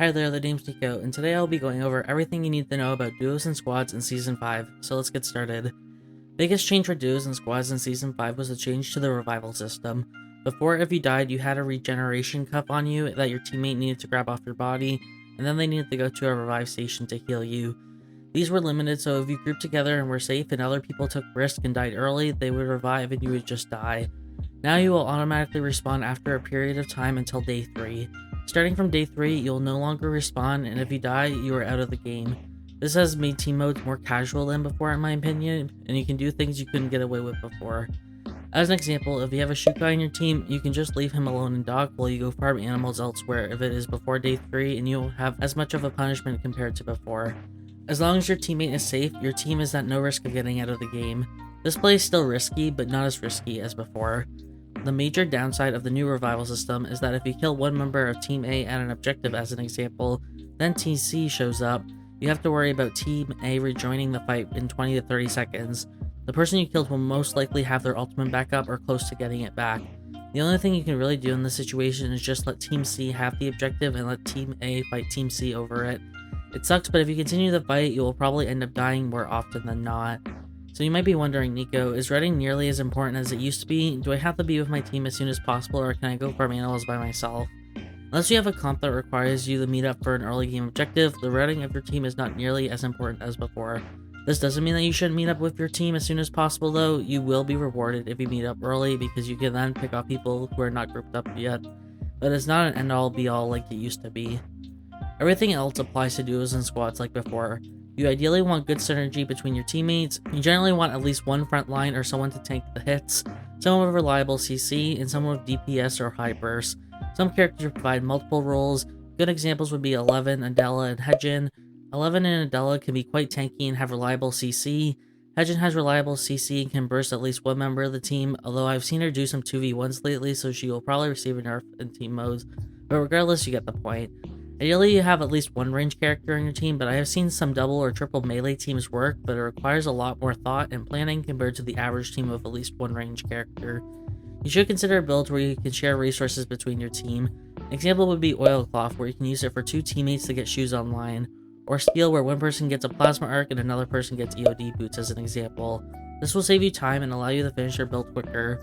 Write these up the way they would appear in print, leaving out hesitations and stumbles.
Hi there, TheNamesNiko, and today I'll be going over everything you need to know about duos and squads in Season 5, so let's get started. Biggest change for duos and squads in Season 5 was the change to the revival system. Before, if you died, you had a regeneration cup on you that your teammate needed to grab off your body, and then they needed to go to a revive station to heal you. These were limited, so if you grouped together and were safe and other people took risk and died early, they would revive and you would just die. Now you will automatically respawn after a period of time until day 3. Starting from day 3, you'll no longer respawn, and if you die, you are out of the game. This has made team modes more casual than before in my opinion, and you can do things you couldn't get away with before. As an example, if you have a shoot guy on your team, you can just leave him alone and dock while you go farm animals elsewhere if it is before day 3, and you'll have as much of a punishment compared to before. As long as your teammate is safe, your team is at no risk of getting out of the game. This play is still risky, but not as risky as before. The major downside of the new revival system is that if you kill one member of Team A at an objective as an example, then Team C shows up, you have to worry about Team A rejoining the fight in 20 to 30 seconds. The person you killed will most likely have their ultimate back up or close to getting it back. The only thing you can really do in this situation is just let Team C have the objective and let Team A fight Team C over it. It sucks, but if you continue the fight, you will probably end up dying more often than not. So you might be wondering, Nico, is raiding nearly as important as it used to be? Do I have to be with my team as soon as possible, or can I go farm animals by myself? Unless you have a comp that requires you to meet up for an early game objective, the raiding of your team is not nearly as important as before. This doesn't mean that you shouldn't meet up with your team as soon as possible though. You will be rewarded if you meet up early because you can then pick off people who are not grouped up yet. But it's not an end-all be-all like it used to be. Everything else applies to duos and squads like before. You ideally want good synergy between your teammates. You generally want at least one front line or someone to tank the hits, someone with reliable CC, and someone with DPS or high burst. Some characters provide multiple roles. Good examples would be Eleven, Adela, and Hedgen. Eleven and Adela can be quite tanky and have reliable CC. Hedgen has reliable CC and can burst at least one member of the team, although I've seen her do some 2v1s lately, so she will probably receive a nerf in team modes. But regardless, you get the point. Ideally, you have at least one range character on your team, but I have seen some double or triple melee teams work, but it requires a lot more thought and planning compared to the average team of at least one range character. You should consider a build where you can share resources between your team. An example would be Oilcloth, where you can use it for 2 teammates to get shoes online, or Steel, where one person gets a plasma arc and another person gets EOD boots as an example. This will save you time and allow you to finish your build quicker.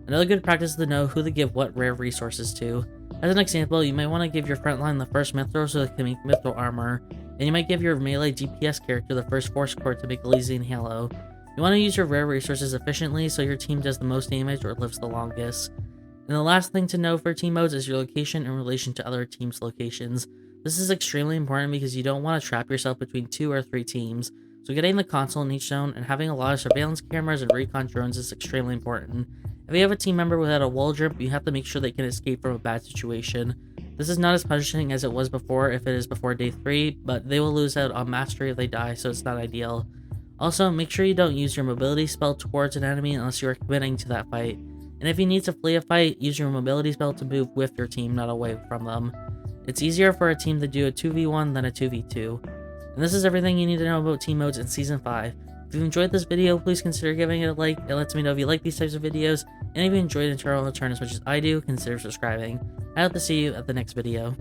Another good practice is to know who to give what rare resources to. As an example, you might want to give your frontline the first Mithril so they can make Mithril armor, and you might give your melee DPS character the first Force Core to make Elysian Halo. You want to use your rare resources efficiently so your team does the most damage or lives the longest. And the last thing to know for team modes is your location in relation to other teams' locations. This is extremely important because you don't want to trap yourself between 2 or 3 teams, so getting the console in each zone and having a lot of surveillance cameras and recon drones is extremely important. If you have a team member without a wall jump, you have to make sure they can escape from a bad situation. This is not as punishing as it was before if it is before day 3, but they will lose out on mastery if they die, so it's not ideal. Also, make sure you don't use your mobility spell towards an enemy unless you are committing to that fight. And if you need to flee a fight, use your mobility spell to move with your team, not away from them. It's easier for a team to do a 2v1 than a 2v2. And this is everything you need to know about team modes in Season 5. If you enjoyed this video, please consider giving it a like. It lets me know if you like these types of videos, and if you enjoyed Internal Return as much as I do, consider subscribing. I hope to see you at the next video.